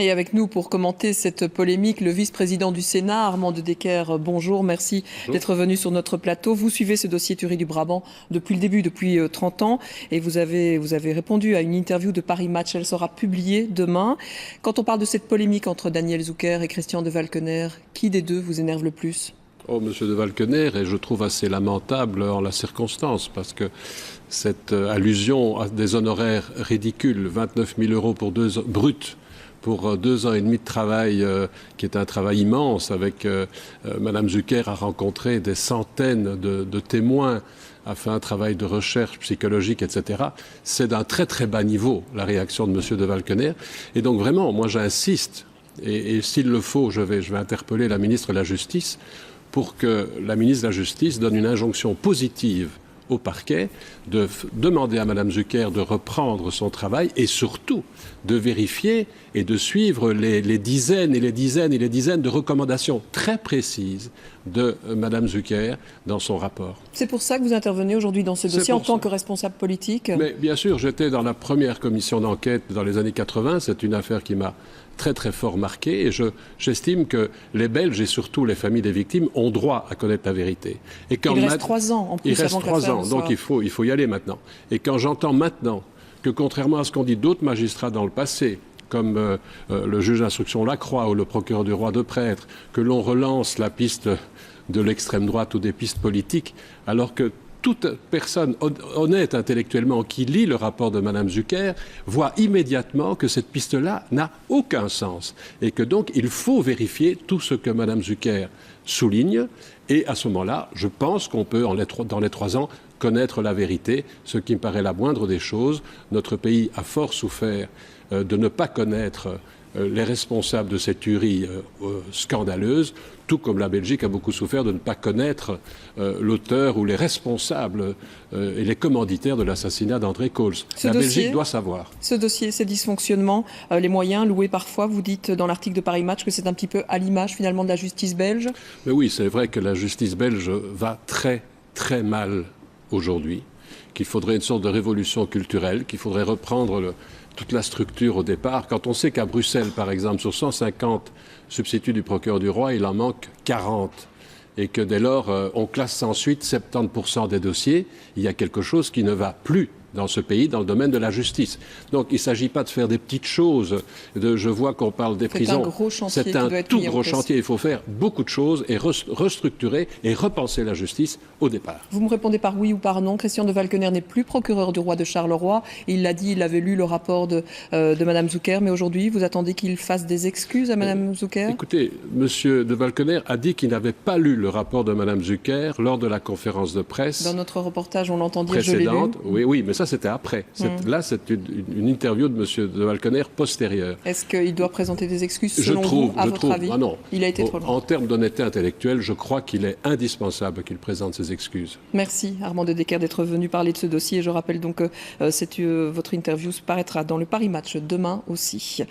Et avec nous pour commenter cette polémique, le vice-président du Sénat, Armand de Decker. Bonjour, merci d'être venu sur notre plateau. Vous suivez ce dossier tuerie du Brabant depuis le début, depuis 30 ans. Et vous avez répondu à une interview de Paris Match. Elle sera publiée demain. Quand on parle de cette polémique entre Daniel Zucker et Christian de Valkener, qui des deux vous énerve le plus ? Oh, Monsieur de Valkener, et je trouve assez lamentable en la circonstance, parce que cette allusion à des honoraires ridicules, 29 000 euros pour bruts, pour 2 ans et demi de travail, qui est un travail immense, avec Madame Zucker a rencontré des centaines de témoins, a fait un travail de recherche psychologique, etc. C'est d'un très très bas niveau, la réaction de Monsieur de Valkener. Et donc vraiment, moi j'insiste, et s'il le faut, je vais interpeller la ministre de la Justice, pour que la ministre de la Justice donne une injonction positive au parquet de demander à Mme Zucker de reprendre son travail et surtout de vérifier et de suivre les dizaines et les dizaines et les dizaines de recommandations très précises de Mme Zucker dans son rapport. C'est pour ça que vous intervenez aujourd'hui dans ce dossier en tant que responsable politique ? Mais bien sûr, j'étais dans la première commission d'enquête dans les années 80. C'est une affaire qui m'a très très fort marqué et j'estime que les Belges et surtout les familles des victimes ont droit à connaître la vérité. Et quand il reste 3 ans en plus. Il reste 3 ans, donc il faut y aller maintenant. Et quand j'entends maintenant que contrairement à ce qu'ont dit d'autres magistrats dans le passé, comme le juge d'instruction Lacroix ou le procureur du roi de Prêtre, que l'on relance la piste de l'extrême droite ou des pistes politiques, alors que toute personne honnête intellectuellement qui lit le rapport de Mme Zucker voit immédiatement que cette piste-là n'a aucun sens et que donc il faut vérifier tout ce que Mme Zucker souligne. Et à ce moment-là, je pense qu'on peut, dans les 3 ans, connaître la vérité, ce qui me paraît la moindre des choses. Notre pays a fort souffert de ne pas connaître les responsables de cette tuerie scandaleuse, tout comme la Belgique a beaucoup souffert de ne pas connaître l'auteur ou les responsables et les commanditaires de l'assassinat d'André Cols. La Belgique doit savoir. Ce dossier, ces dysfonctionnements, les moyens loués parfois, vous dites dans l'article de Paris Match que c'est un petit peu à l'image finalement de la justice belge. Mais oui, c'est vrai que la justice belge va très très mal aujourd'hui, qu'il faudrait une sorte de révolution culturelle, qu'il faudrait reprendre toute la structure au départ. Quand on sait qu'à Bruxelles, par exemple, sur 150 substituts du procureur du roi, il en manque 40. Et que dès lors, on classe sans suite 70% des dossiers, il y a quelque chose qui ne va plus dans ce pays, dans le domaine de la justice. Donc il ne s'agit pas de faire des petites choses. Je vois qu'on parle des prisons. C'est un tout gros chantier. Il faut faire beaucoup de choses et restructurer et repenser la justice au départ. Vous me répondez par oui ou par non. Christian de Valkener n'est plus procureur du roi de Charleroi. Il l'a dit, il avait lu le rapport de Mme Zucker. Mais aujourd'hui, vous attendez qu'il fasse des excuses à Mme Zucker ? Écoutez, M. de Valkener a dit qu'il n'avait pas lu le rapport de Mme Zucker lors de la conférence de presse. Dans notre reportage, on l'entend dire, je l'ai lu. Oui, mais ça c'était après. Là, c'est une interview de M. de Valkener postérieure. Est-ce qu'il doit présenter des excuses selon vous, à votre avis ? Ah non. Il a été trop loin. En termes d'honnêteté intellectuelle, je crois qu'il est indispensable qu'il présente ses excuses. Merci Armand de Decker d'être venu parler de ce dossier. Je rappelle donc que votre interview paraîtra dans le Paris Match demain aussi.